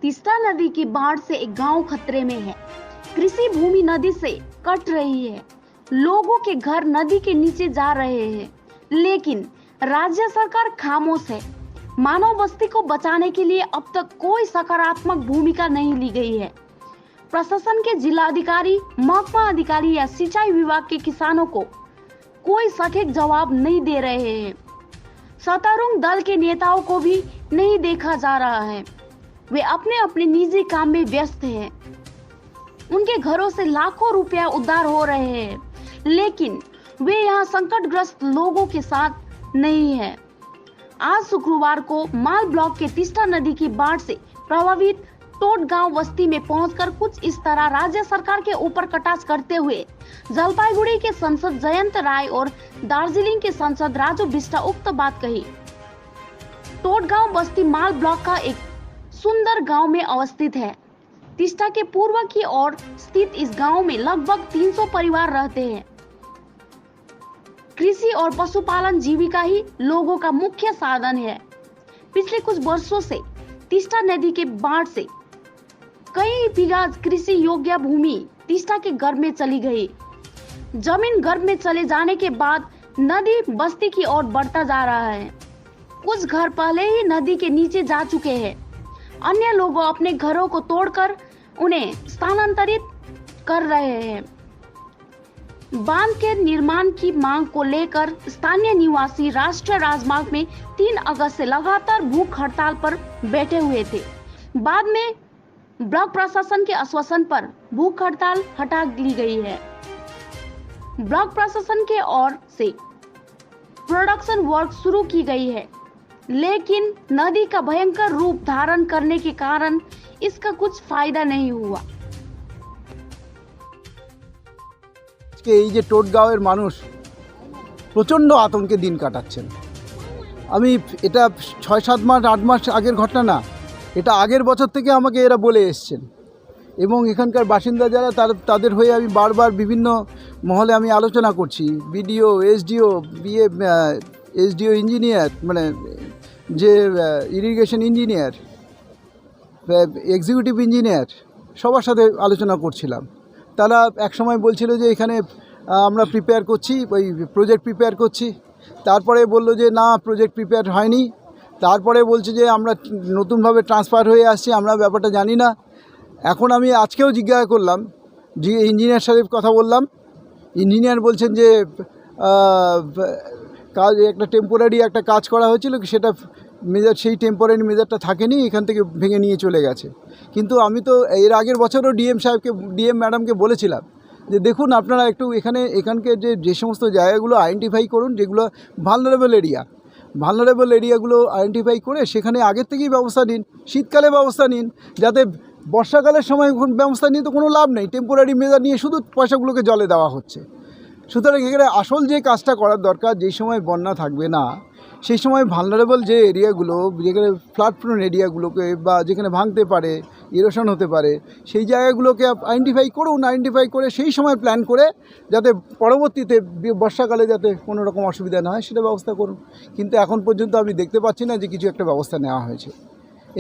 तीस्ता नदी की बाढ़ से एक गांव खतरे में है। कृषि भूमि नदी से कट रही है, लोगों के घर नदी के नीचे जा रहे हैं, लेकिन राज्य सरकार खामोश है। मानव बस्ती को बचाने के लिए अब तक कोई सकारात्मक भूमिका नहीं ली गई है। प्रशासन के जिलाधिकारी, महकमा अधिकारी या सिंचाई विभाग के किसानों को कोई सटीक जवाब नहीं दे रहे हैं। सत्तारूढ़ दल के नेताओं को भी नहीं देखा जा रहा है। वे अपने अपने निजी काम में व्यस्त हैं। उनके घरों से लाखों रुपया उधार हो रहे हैं, लेकिन वे यहाँ संकटग्रस्त लोगों के साथ नहीं है। आज शुक्रवार को माल ब्लॉक के तीस्ता नदी की बाढ़ से प्रभावित टोट गांव बस्ती में पहुंचकर कुछ इस तरह राज्य सरकार के ऊपर कटाक्ष करते हुए जलपाईगुड़ी के सांसद जयंत राय और दार्जिलिंग के सांसद राजू बिष्ट उक्त बात कही। टोट गांव बस्ती माल ब्लॉक का एक सुंदर गांव में अवस्थित है। तीस्ता के पूर्व की ओर स्थित इस गांव में लगभग 300 परिवार रहते हैं। कृषि और पशुपालन जीविका ही लोगों का मुख्य साधन है। पिछले कुछ वर्षों से तीस्ता नदी के बाढ़ से कई बीघा कृषि योग्य भूमि तीस्ता के गर्भ में चली गई। जमीन गर्भ में चले जाने के बाद नदी बस्ती की ओर बढ़ता जा रहा है। कुछ घर पहले ही नदी के नीचे जा चुके हैं। अन्य लोग अपने घरों को तोड़कर उन्हें स्थानांतरित कर रहे हैं। बांध के निर्माण की मांग को लेकर स्थानीय निवासी राष्ट्रीय राजमार्ग में 3 अगस्त से लगातार भूख हड़ताल पर बैठे हुए थे। बाद में ब्लॉक प्रशासन के आश्वासन पर भूख हड़ताल हटा ली गई है। ब्लॉक प्रशासन के ओर से प्रोडक्शन वर्क शुरू की गई है, लेकिन नदी का भयंकर रूप धारण करने के कारण इसका कुछ फायदा नहीं हुआ। এই যে টোটগাঁওয়ের মানুষ প্রচণ্ড আতঙ্কে দিন কাটাচ্ছেন। আমি এটা 6-7 মাস 8 মাস আগের ঘটনা না, এটা আগের বছর থেকে আমাকে এরা বলে এসছেন এবং এখানকার বাসিন্দা যারা তাদের হয়ে আমি বারবার বিভিন্ন মহলে আমি আলোচনা করছি। বিডিও, এসডিও ইঞ্জিনিয়ার, মানে যে ইরিগেশন ইঞ্জিনিয়ার, এক্সিকিউটিভ ইঞ্জিনিয়ার, সবার সাথে আলোচনা করছিলাম। তারা এক সময় বলছিল যে এখানে আমরা প্রিপেয়ার করছি, ওই প্রজেক্ট প্রিপেয়ার করছি। তারপরে বললো যে না, প্রজেক্ট প্রিপেয়ার হয়নি। তারপরে বলছে যে আমরা নতুনভাবে ট্রান্সফার হয়ে আসছি, আমরা ব্যাপারটা জানি না। এখন আমি আজকেও জিজ্ঞাসা করলাম, যে ইঞ্জিনিয়ার সাহেব কথা বললাম, ইঞ্জিনিয়ার বলছেন যে কাজ একটা টেম্পোরারি একটা কাজ করা হয়েছিল, সেটা মেজার সেই টেম্পোরারি মেজারটা থাকেনি, এখান থেকে ভেঙে নিয়ে চলে গেছে। কিন্তু আমি তো এর আগের বছরও ডিএম ম্যাডামকে বলেছিলাম যে দেখুন আপনারা একটু এখানকে যে সমস্ত জায়গাগুলো আইডেন্টিফাই করুন, যেগুলো ভালনারেবল এরিয়াগুলো আইডেন্টিফাই করে সেখানে আগের থেকেই ব্যবস্থা নিন, শীতকালে ব্যবস্থা নিন, যাতে বর্ষাকালের সময় ব্যবস্থা নিয়ে তো কোনো লাভ নেই। টেম্পোরারি মেজার নিয়ে শুধু পয়সাগুলোকে জলে দেওয়া হচ্ছে। সুতরাং এখানে আসল যে কাজটা করার দরকার, যেই সময় বন্যা থাকবে না সেই সময় ভালনারেবল যে এরিয়াগুলো, যেখানে ফ্লাড প্রোন এরিয়াগুলোকে বা যেখানে ভাঙতে পারে, ইরোশন হতে পারে, সেই জায়গাগুলোকে আইডেন্টিফাই করুন। আইডেন্টিফাই করে সেই সময় প্ল্যান করে যাতে পরবর্তীতে বর্ষাকালে যাতে কোনো রকম অসুবিধা না হয় সেটা ব্যবস্থা করুন। কিন্তু এখন পর্যন্ত আমি দেখতে পাচ্ছি না যে কিছু একটা ব্যবস্থা নেওয়া হয়েছে।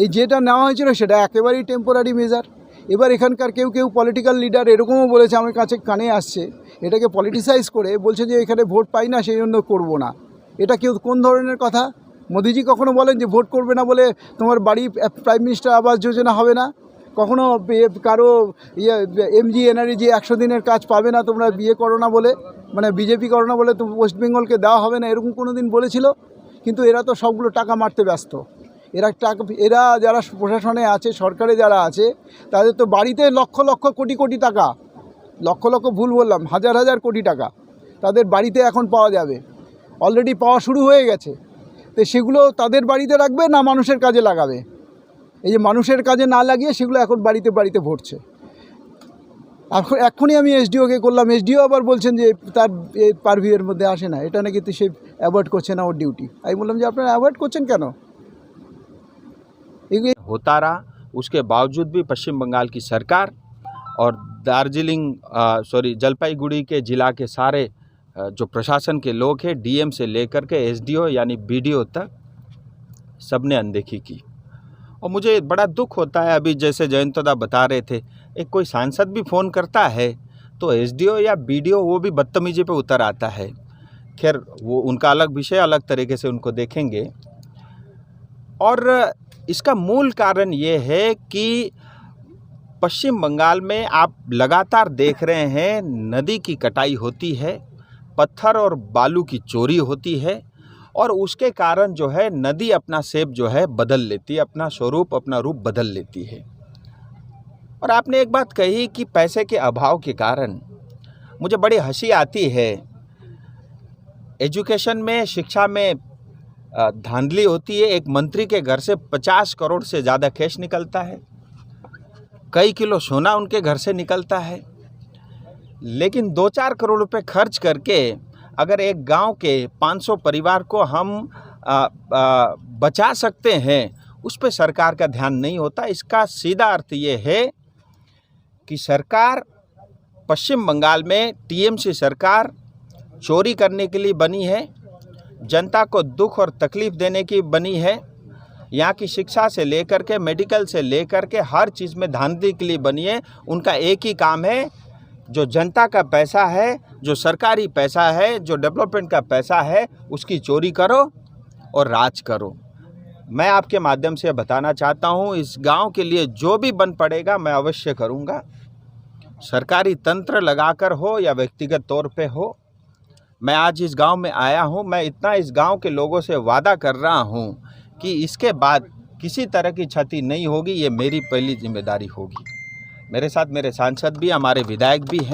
এই যেটা নেওয়া হয়েছিল সেটা একেবারেই টেম্পোরারি মেজার। এবার এখানকার কেউ পলিটিক্যাল লিডার এরকমও বলেছে, আমার কানে আসছে, এটাকে পলিটিসাইজ করে বলছে যে এখানে ভোট পাই না সেই জন্য করবো না। এটা কোন ধরনের কথা? মোদিজি কখনো বলেন যে ভোট করবে না বলে তোমার বাড়ি প্রাইম মিনিস্টার আবাস যোজনা হবে না? কখনো কারো এমজি এনআরজি 100 দিনের কাজ পাবে না তোমরা বিয়ে করো না বলে, মানে বিজেপি করো না বলে তো ওয়েস্ট বেঙ্গলকে দেওয়া হবে না, এরকম কোনো দিন বলেছিল? কিন্তু এরা তো সবগুলো টাকা মারতে ব্যস্ত। এরা যারা প্রশাসনে আছে, সরকারে যারা আছে, তাদের তো বাড়িতে লক্ষ লক্ষ কোটি কোটি টাকা, লক্ষ ভুল বললাম, হাজার কোটি টাকা তাদের বাড়িতে এখন পাওয়া যাবে, অলরেডি পাওয়া শুরু হয়ে গেছে। তো সেগুলো তাদের বাড়িতে রাখবে না মানুষের কাজে লাগাবে? এই যে মানুষের কাজে না লাগিয়ে সেগুলো এখন বাড়িতে ভরছে। এখনই আমি এসডিওকে করলাম, এসডিও আবার বলছেন যে তার পারভিউয়ের মধ্যে আসে না, এটা নাকি সে অ্যাভয়েড করছে না ওর ডিউটি। আমি বললাম যে আপনারা অ্যাভয়েড করছেন কেন? होता रहा, उसके बावजूद भी पश्चिम बंगाल की सरकार और जलपाईगुड़ी के ज़िला के सारे जो प्रशासन के लोग हैं, डीएम से लेकर के एसडीओ यानी बीडीओ तक, सबने अनदेखी की। और मुझे बड़ा दुख होता है, अभी जैसे जयंतदा बता रहे थे, एक कोई सांसद भी फ़ोन करता है तो एसडीओ या बीडीओ वो भी बदतमीजी पे उतर आता है। खैर वो उनका अलग विषय, अलग तरीके से उनको देखेंगे। और इसका मूल कारण ये है कि पश्चिम बंगाल में आप लगातार देख रहे हैं नदी की कटाई होती है, पत्थर और बालू की चोरी होती है और उसके कारण जो है नदी अपना शेप जो है बदल लेती है, अपना स्वरूप अपना रूप बदल लेती है। और आपने एक बात कही कि पैसे के अभाव के कारण, मुझे बड़ी हंसी आती है। एजुकेशन में, शिक्षा में धांधली होती है। एक मंत्री के घर से 50 करोड़ से ज़्यादा कैश निकलता है, कई किलो सोना उनके घर से निकलता है, लेकिन 2-4 करोड़ रुपए खर्च करके अगर एक गांव के 500 परिवार को हम बचा सकते हैं, उस पे सरकार का ध्यान नहीं होता। इसका सीधा अर्थ ये है कि सरकार पश्चिम बंगाल में टीएमसी सरकार चोरी करने के लिए बनी है, जनता को दुख और तकलीफ़ देने की बनी है। यहाँ की शिक्षा से लेकर के, मेडिकल से लेकर के हर चीज़ में धांधली के लिए बनी है। उनका एक ही काम है, जो जनता का पैसा है, जो सरकारी पैसा है, जो डेवलपमेंट का पैसा है, उसकी चोरी करो और राज करो। मैं आपके माध्यम से बताना चाहता हूँ, इस गांव के लिए जो भी बन पड़ेगा मैं अवश्य करूँगा, सरकारी तंत्र लगाकर हो या व्यक्तिगत तौर पे हो। मैं आज इस गांव में आया हूं, मैं इतना इस गांव के लोगों से वादा कर रहा हूं कि इसके बाद किसी तरह की क्षति नहीं होगी, ये मेरी पहली जिम्मेदारी होगी। मेरे साथ मेरे सांसद भी, हमारे विधायक भी हैं।